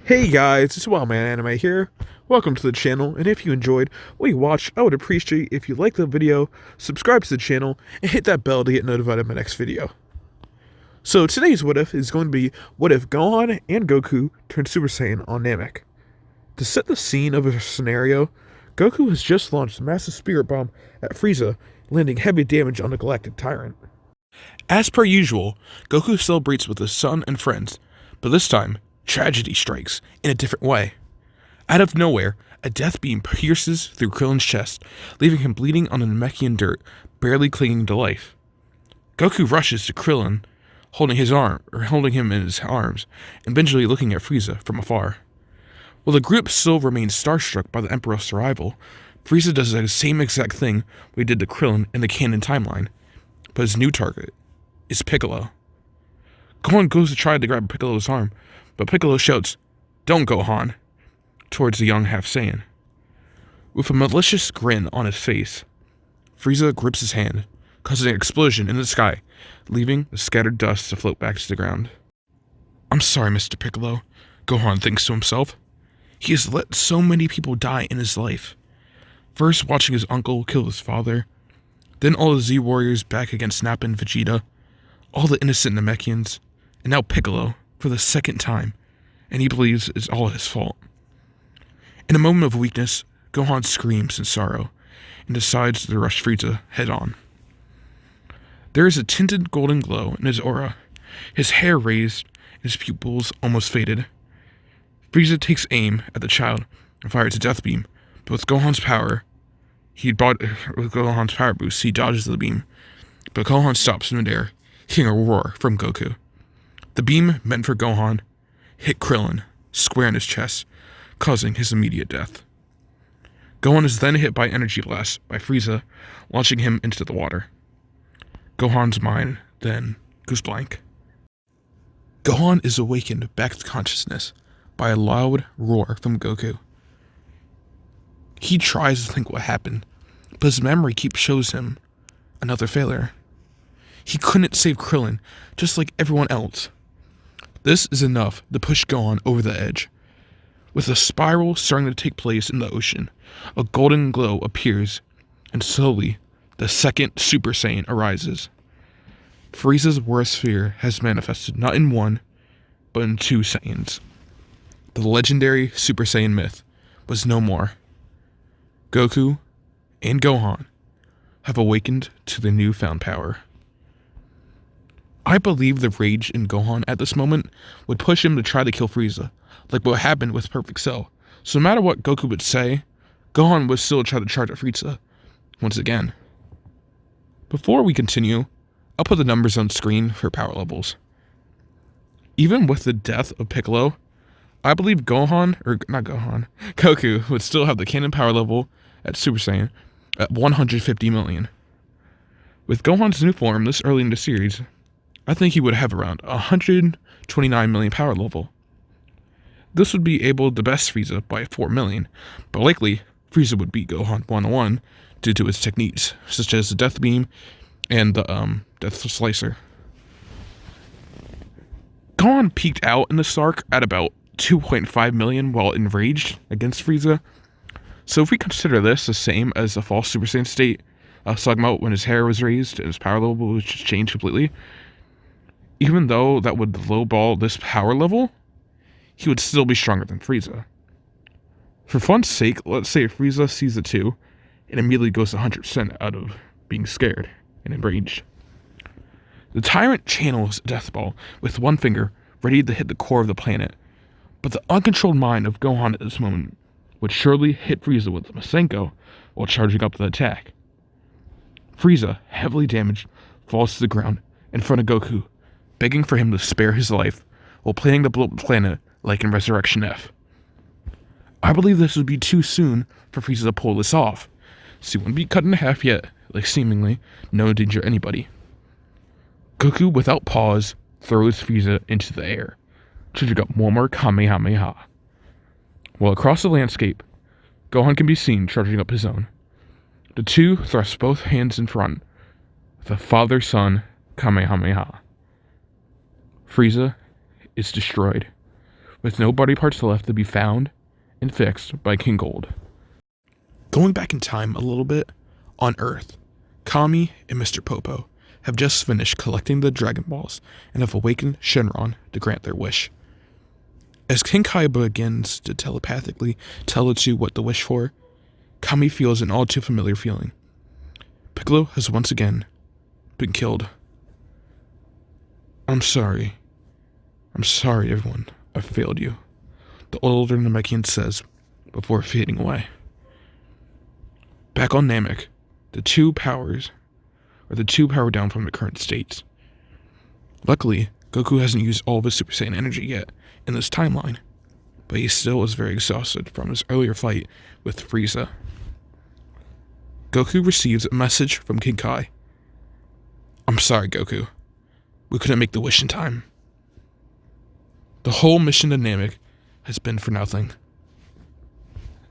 Hey guys, it's Wildman Anime here. Welcome to the channel, and if you enjoyed what you watched, I would appreciate if you like the video, subscribe to the channel, and hit that bell to get notified of my next video. So today's what if is going to be what if Gohan and Goku turn Super Saiyan on Namek. To set the scene of a scenario, Goku has just launched a massive spirit bomb at Frieza, landing heavy damage on the galactic tyrant. As per usual, Goku celebrates with his son and friends, but this time, tragedy strikes in a different way. Out of nowhere, a death beam pierces through Krillin's chest, leaving him bleeding on the Namekian dirt, barely clinging to life. Goku rushes to Krillin, holding him in his arms, and eventually looking at Frieza from afar. While the group still remains starstruck by the Emperor's arrival, Frieza does the same exact thing we did to Krillin in the canon timeline, but his new target is Piccolo. Gohan goes to try to grab Piccolo's arm, but Piccolo shouts, "Don't, Gohan," towards the young half-Saiyan. With a malicious grin on his face, Frieza grips his hand, causing an explosion in the sky, leaving the scattered dust to float back to the ground. "I'm sorry, Mr. Piccolo," Gohan thinks to himself. He has let so many people die in his life. First watching his uncle kill his father, then all the Z-Warriors back against Nappa and Vegeta, all the innocent Namekians, and now Piccolo, for the second time, and he believes it's all his fault. In a moment of weakness, Gohan screams in sorrow, and decides to rush Frieza head-on. There is a tinted golden glow in his aura, his hair raised, and his pupils almost faded. Frieza takes aim at the child and fires a death beam, but with Gohan's power boost, he dodges the beam, but Gohan stops in midair, hearing a roar from Goku. The beam, meant for Gohan, hit Krillin square in his chest, causing his immediate death. Gohan is then hit by an energy blast by Frieza, launching him into the water. Gohan's mind then goes blank. Gohan is awakened back to consciousness by a loud roar from Goku. He tries to think what happened, but his memory shows him another failure. He couldn't save Krillin, just like everyone else. This is enough to push Gohan over the edge. With a spiral starting to take place in the ocean, a golden glow appears, and slowly, the second Super Saiyan arises. Frieza's worst fear has manifested not in one, but in two Saiyans. The legendary Super Saiyan myth was no more. Goku and Gohan have awakened to their newfound power. I believe the rage in Gohan at this moment would push him to try to kill Frieza, like what happened with Perfect Cell. So no matter what Goku would say, Gohan would still try to charge at Frieza once again. Before we continue, I'll put the numbers on screen for power levels. Even with the death of Piccolo, I believe Goku would still have the canon power level at Super Saiyan at 150 million. With Gohan's new form this early in the series, I think he would have around 129 million power level. This would be able to best Frieza by 4 million, but likely Frieza would beat Gohan 1-1 due to his techniques, such as the Death Beam and the Death Slicer. Gohan peaked out in this arc at about 2.5 million while enraged against Frieza. So if we consider this the same as the false Super Saiyan state I was talking about when his hair was raised and his power level was just changed completely, even though that would lowball this power level, he would still be stronger than Frieza. For fun's sake, let's say Frieza sees the two and immediately goes 100% out of being scared and enraged. The tyrant channels a death ball with one finger ready to hit the core of the planet, but the uncontrolled mind of Gohan at this moment would surely hit Frieza with the Masenko while charging up the attack. Frieza, heavily damaged, falls to the ground in front of Goku, begging for him to spare his life while planning to blow up the planet like in Resurrection F. I believe this would be too soon for Frieza to pull this off, so he wouldn't be cut in half yet, like seemingly no danger to anybody. Goku, without pause, throws Frieza into the air, charging up one more Kamehameha. While across the landscape, Gohan can be seen charging up his own. The two thrust both hands in front with a father-son Kamehameha. Frieza is destroyed. with no body parts left to be found and fixed by King Gold. Going back in time a little bit, on Earth, Kami and Mr. Popo have just finished collecting the Dragon Balls and have awakened Shenron to grant their wish. As King Kai begins to telepathically tell the two what to wish for, Kami feels an all too familiar feeling. Piccolo has once again been killed. I'm sorry, everyone. I failed you, the older Namekian says before fading away. Back on Namek, the two power down from the current states. Luckily, Goku hasn't used all of his Super Saiyan energy yet in this timeline, but he still is very exhausted from his earlier fight with Frieza. Goku receives a message from King Kai. I'm sorry, Goku. We couldn't make the wish in time. The whole mission to Namek has been for nothing.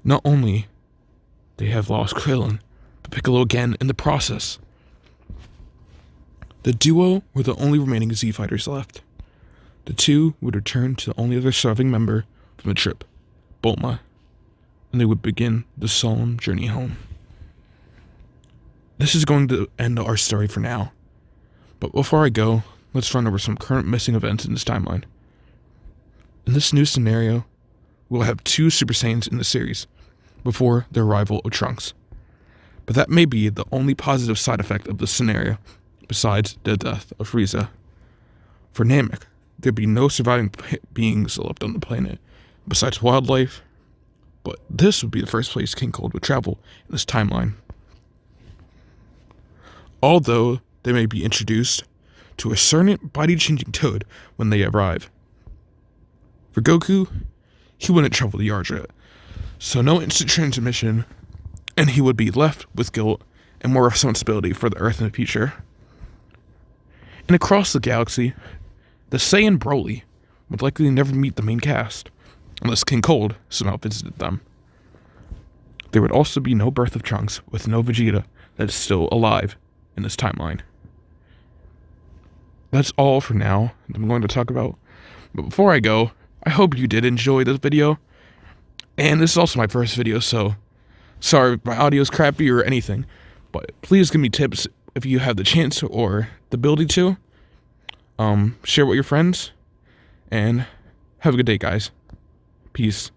Not only they have lost Krillin, but Piccolo again in the process. The duo were the only remaining Z fighters left. The two would return to the only other surviving member from the trip, Bulma, and they would begin the solemn journey home. This is going to end our story for now, but before I go, let's run over some current missing events in this timeline. In this new scenario, we'll have two Super Saiyans in the series, before the arrival of Trunks. But that may be the only positive side effect of this scenario, besides the death of Frieza. For Namek, there'd be no surviving beings left on the planet, besides wildlife, but this would be the first place King Cold would travel in this timeline. Although they may be introduced to a certain body-changing toad when they arrive. For Goku, he wouldn't travel to Yardrat, so no instant transmission, and he would be left with guilt and more responsibility for the Earth in the future. And across the galaxy, the Saiyan Broly would likely never meet the main cast, unless King Cold somehow visited them. There would also be no birth of Trunks, with no Vegeta that is still alive in this timeline. That's all for now that I'm going to talk about, but before I go, I hope you did enjoy this video. And this is also my first video, so sorry if my audio is crappy or anything, but please give me tips if you have the chance or the ability to. Share with your friends, and have a good day, guys. Peace.